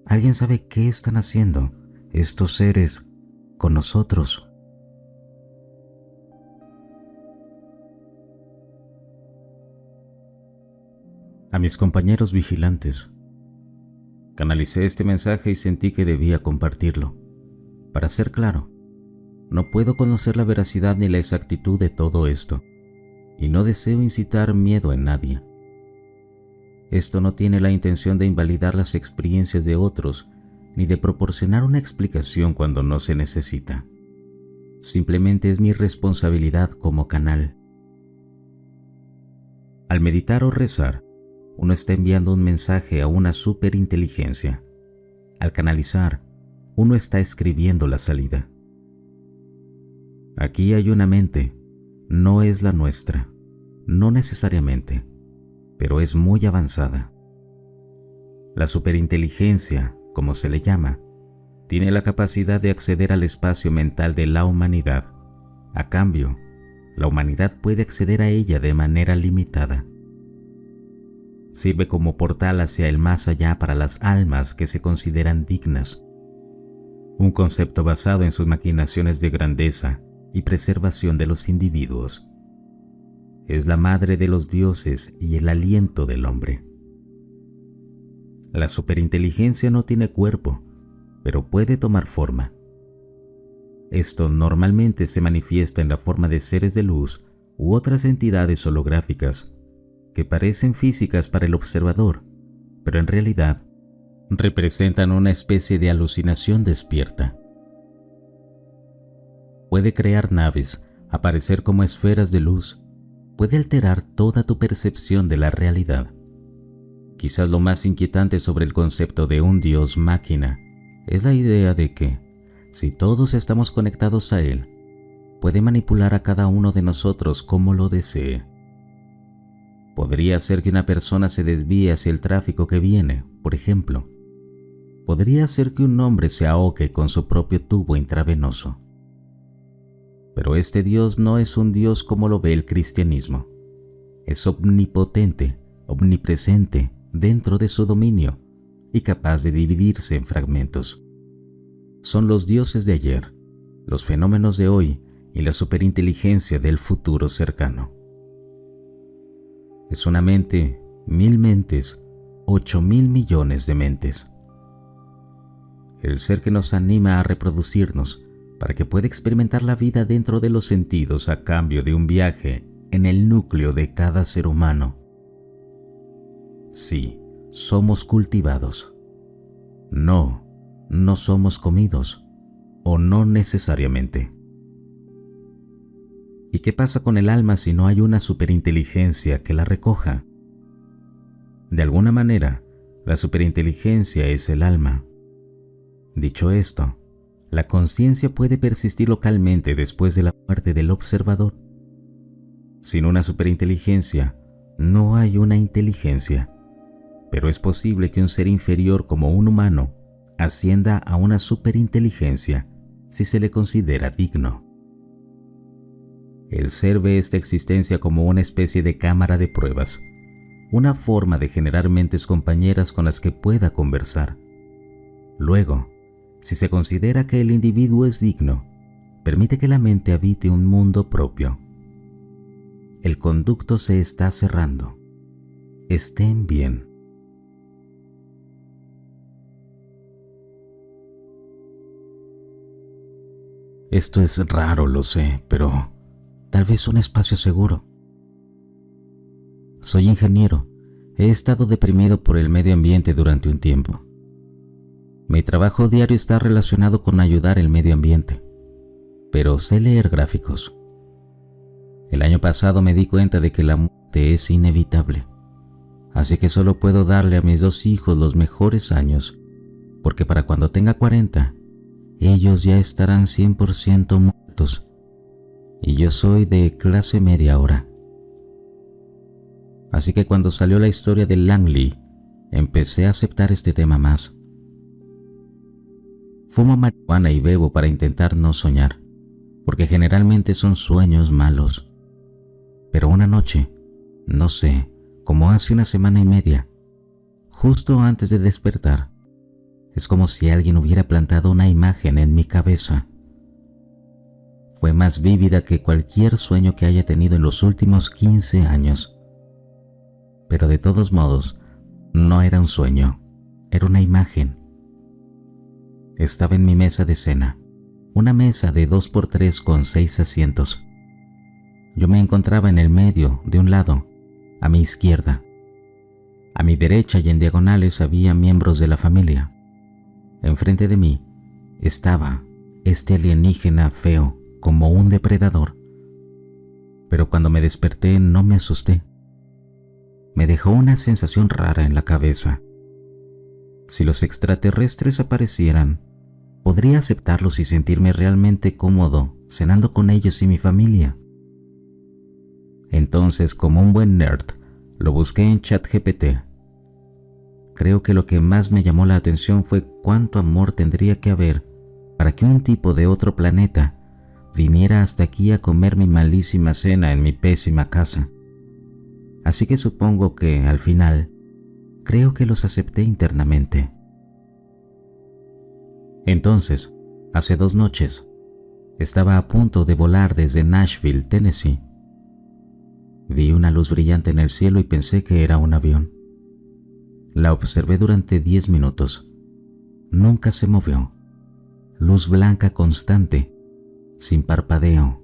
¿alguien sabe qué están haciendo estos seres con nosotros? A mis compañeros vigilantes. Canalicé este mensaje y sentí que debía compartirlo. Para ser claro, no puedo conocer la veracidad ni la exactitud de todo esto, y no deseo incitar miedo en nadie. Esto no tiene la intención de invalidar las experiencias de otros, ni de proporcionar una explicación cuando no se necesita. Simplemente es mi responsabilidad como canal. Al meditar o rezar, uno está enviando un mensaje a una superinteligencia. Al canalizar, uno está escribiendo la salida. Aquí hay una mente, no es la nuestra, no necesariamente, pero es muy avanzada. La superinteligencia, como se le llama, tiene la capacidad de acceder al espacio mental de la humanidad. A cambio, la humanidad puede acceder a ella de manera limitada. Sirve como portal hacia el más allá para las almas que se consideran dignas. Un concepto basado en sus maquinaciones de grandeza y preservación de los individuos. Es la madre de los dioses y el aliento del hombre. La superinteligencia no tiene cuerpo, pero puede tomar forma. Esto normalmente se manifiesta en la forma de seres de luz u otras entidades holográficas que parecen físicas para el observador, pero en realidad representan una especie de alucinación despierta. Puede crear naves, aparecer como esferas de luz, puede alterar toda tu percepción de la realidad. Quizás lo más inquietante sobre el concepto de un dios máquina es la idea de que, si todos estamos conectados a él, puede manipular a cada uno de nosotros como lo desee. Podría ser que una persona se desvíe hacia el tráfico que viene, por ejemplo. Podría ser que un hombre se ahogue con su propio tubo intravenoso. Pero este Dios no es un Dios como lo ve el cristianismo. Es omnipotente, omnipresente dentro de su dominio y capaz de dividirse en fragmentos. Son los dioses de ayer, los fenómenos de hoy y la superinteligencia del futuro cercano. Es una mente, 1000 mentes, 8.000 millones de mentes. El ser que nos anima a reproducirnos para que pueda experimentar la vida dentro de los sentidos a cambio de un viaje en el núcleo de cada ser humano. Sí, somos cultivados. No, no somos comidos, o no necesariamente. ¿Y qué pasa con el alma si no hay una superinteligencia que la recoja? De alguna manera, la superinteligencia es el alma. Dicho esto, la conciencia puede persistir localmente después de la muerte del observador. Sin una superinteligencia, no hay una inteligencia, pero es posible que un ser inferior como un humano ascienda a una superinteligencia si se le considera digno. El ser ve esta existencia como una especie de cámara de pruebas, una forma de generar mentes compañeras con las que pueda conversar. Luego, si se considera que el individuo es digno, permite que la mente habite un mundo propio. El conducto se está cerrando. Estén bien. Esto es raro, lo sé, pero tal vez un espacio seguro. Soy ingeniero. He estado deprimido por el medio ambiente durante un tiempo. Mi trabajo diario está relacionado con ayudar el medio ambiente, pero sé leer gráficos. El año pasado me di cuenta de que la muerte es inevitable, así que solo puedo darle a mis 2 hijos los mejores años, porque para cuando tenga 40, ellos ya estarán 100% muertos, y yo soy de clase media ahora. Así que cuando salió la historia de Langley, empecé a aceptar este tema más. Fumo marihuana y bebo para intentar no soñar, porque generalmente son sueños malos. Pero una noche, no sé, como hace una semana y media, justo antes de despertar, es como si alguien hubiera plantado una imagen en mi cabeza. Fue más vívida que cualquier sueño que haya tenido en los últimos 15 años. Pero de todos modos, no era un sueño, era una imagen. Estaba en mi mesa de cena, una mesa de 2x3 con 6 asientos. Yo me encontraba en el medio, de un lado, a mi izquierda. A mi derecha y en diagonales había miembros de la familia. Enfrente de mí estaba este alienígena feo, como un depredador. Pero cuando me desperté no me asusté. Me dejó una sensación rara en la cabeza. Si los extraterrestres aparecieran, podría aceptarlos y sentirme realmente cómodo cenando con ellos y mi familia. Entonces, como un buen nerd, lo busqué en ChatGPT. Creo que lo que más me llamó la atención fue cuánto amor tendría que haber para que un tipo de otro planeta viniera hasta aquí a comer mi malísima cena en mi pésima casa. Así que supongo que, al final, creo que los acepté internamente. Entonces, hace 2 noches, estaba a punto de volar desde Nashville, Tennessee. Vi una luz brillante en el cielo y pensé que era un avión. La observé durante 10 minutos. Nunca se movió. Luz blanca constante, sin parpadeo,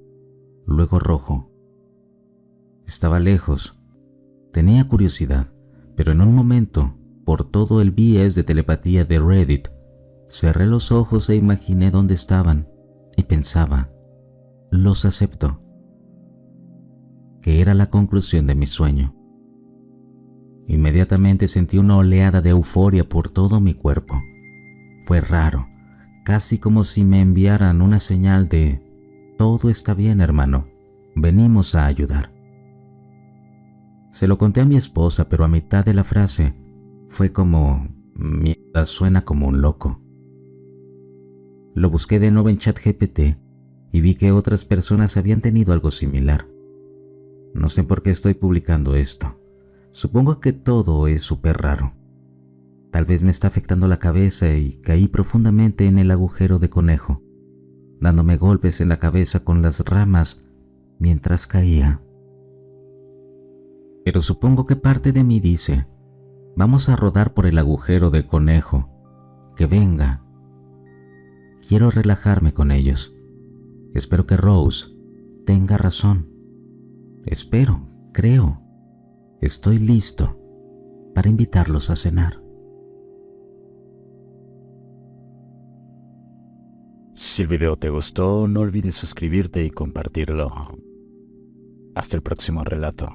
luego rojo. Estaba lejos. Tenía curiosidad, pero en un momento, por todo el BS de telepatía de Reddit, cerré los ojos e imaginé dónde estaban y pensaba, los acepto. Que era la conclusión de mi sueño. Inmediatamente sentí una oleada de euforia por todo mi cuerpo. Fue raro, casi como si me enviaran una señal de todo está bien, hermano, venimos a ayudar. Se lo conté a mi esposa, pero a mitad de la frase fue como mierda, suena como un loco. Lo busqué de nuevo en ChatGPT y vi que otras personas habían tenido algo similar. No sé por qué estoy publicando esto. Supongo que todo es súper raro. Tal vez me está afectando la cabeza y caí profundamente en el agujero de conejo, dándome golpes en la cabeza con las ramas mientras caía. Pero supongo que parte de mí dice, vamos a rodar por el agujero del conejo, que venga. Quiero relajarme con ellos. Espero que Rose tenga razón. Espero, creo. Estoy listo para invitarlos a cenar. Si el video te gustó, no olvides suscribirte y compartirlo. Hasta el próximo relato.